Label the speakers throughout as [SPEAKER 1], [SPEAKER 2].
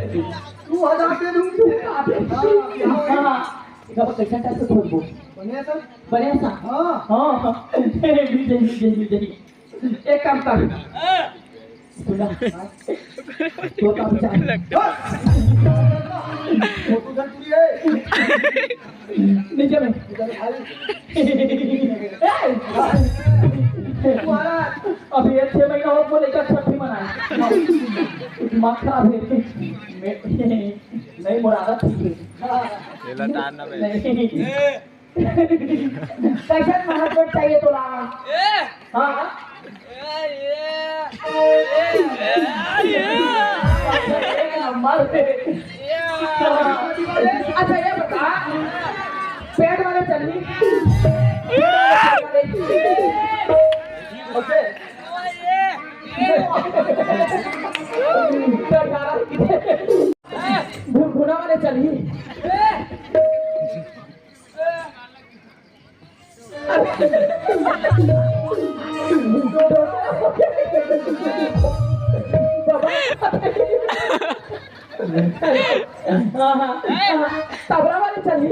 [SPEAKER 1] 2000 दे दूं तू हां इधर कैसा टाइप से खोलबो बढ़िया सा हां विजय एक काम कर सुना तो काम चाहे फोटो जल पूरी है नीचे में अभी 6 महीना हो बोले का छठी मनाए दिमाग खराब है नहीं मुरादा ठीक है
[SPEAKER 2] लेला तार ना बे
[SPEAKER 1] कैसे महाराज चाहिए तो ला हां अच्छा ये बता पेट वाले चलनी ओके भुना वाले चलनी तबला वाली चली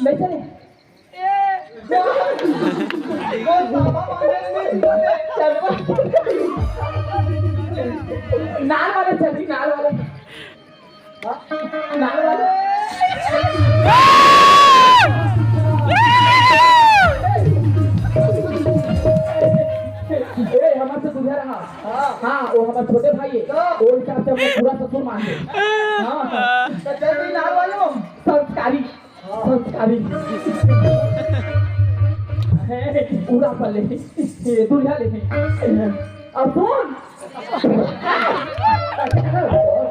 [SPEAKER 1] नहीं चले नाल वाले चली नाल वाले हमारे से गुजर रहा हाँ वो हमारे छोटे भाई है वो हिसाब से हमने पूरा ससुर मान दे संस्कारी पूरा पले दुल्हा ले अब सुन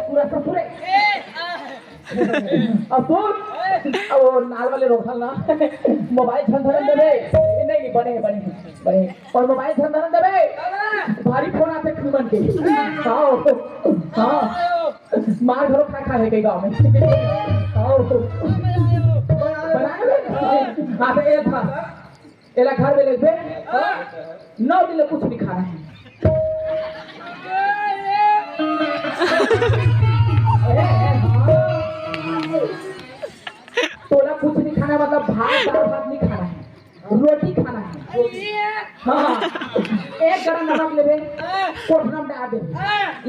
[SPEAKER 1] पूरा ससुर अब सुन वो नाल वाले रोकल ना मोबाइल धन देवे नहीं बने और मोबाइल धन देवे भारी फोन आते खुमन के हाँ मार घरों खा है कई गाँव में हाँ तो ये था एला घर में लेके 9 दिन कुछ नहीं खाना है तोला कुछ नहीं खाना मतलब भात नहीं खाना है रोटी खाना है हाँ एक गरम नमक लेवे कोठना में डाल दे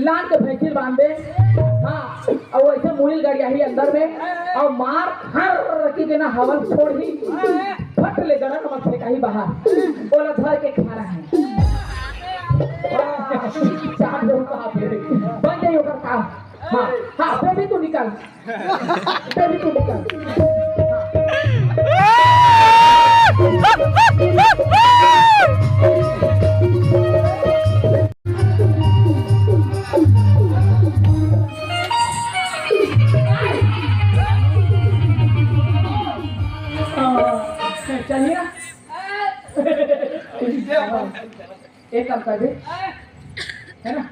[SPEAKER 1] लान के भैंसिल बांध दे हाँ और वैसे मुड़िल गड़िया ही अंदर में और मार हर रखी देना हवन छोड़ ही फट ले गरम नमक फेंका ही बाहर बोला धर के खाना है चाट जरूर कहा बन जाइए होकर काम हाँ हाँ बेबी तू निकल चलिए एक काम कर दे है ना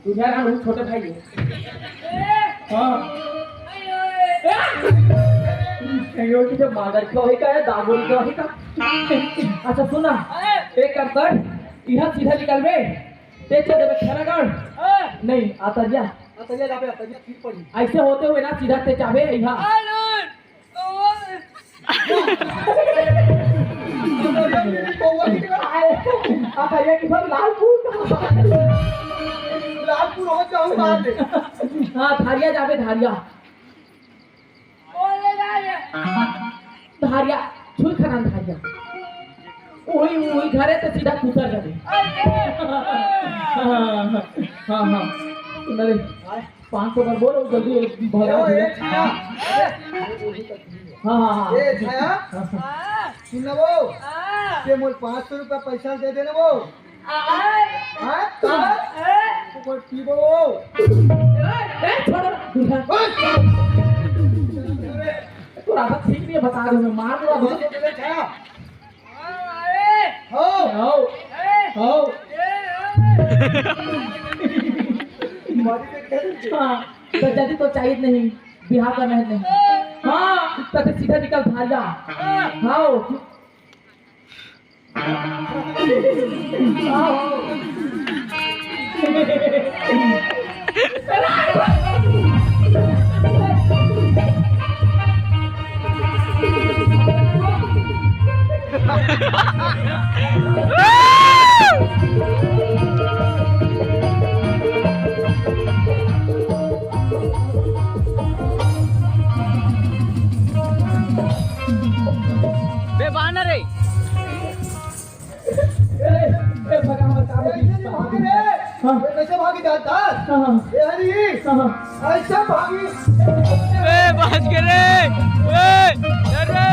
[SPEAKER 1] तुझे हम छोटे भाई है हाँ की जो मादर क्यों है का है दागोल क्यों है का अच्छा सुना एक काम कर यहाँ सीधा निकल बे तेज चले बे खरागढ़ नहीं आता जा ठीक पड़ी ऐसे होते हुए ना सीधा ते चाहे यहाँ आता ये कि सब लालपुर हो जाऊं बात हाँ धारिया जावे धारिया छुई खाना धारिया वही घरे तो सीधा कुतर जावे हाँ 500 बार बोलो जल्दी भगा हाँ ये छाया सुन ना वो ये मोल 500 रुपया पैसा दे देना वो हाँ तो कोई पी वो छोड़ो तो राधा ठीक नहीं बता रहे मैं मार दूँगा हो तो जल्दी तो चाहिए नहीं बिहार का नहीं हाँ तो सीधा निकल भाजा हाँ
[SPEAKER 2] बे बानर रे
[SPEAKER 1] बघा मला काम
[SPEAKER 3] कैसे भागी रे? ये कैसे भागी जाता? ये हरी ऐसा भागी
[SPEAKER 2] बे बच गए रे बे अरे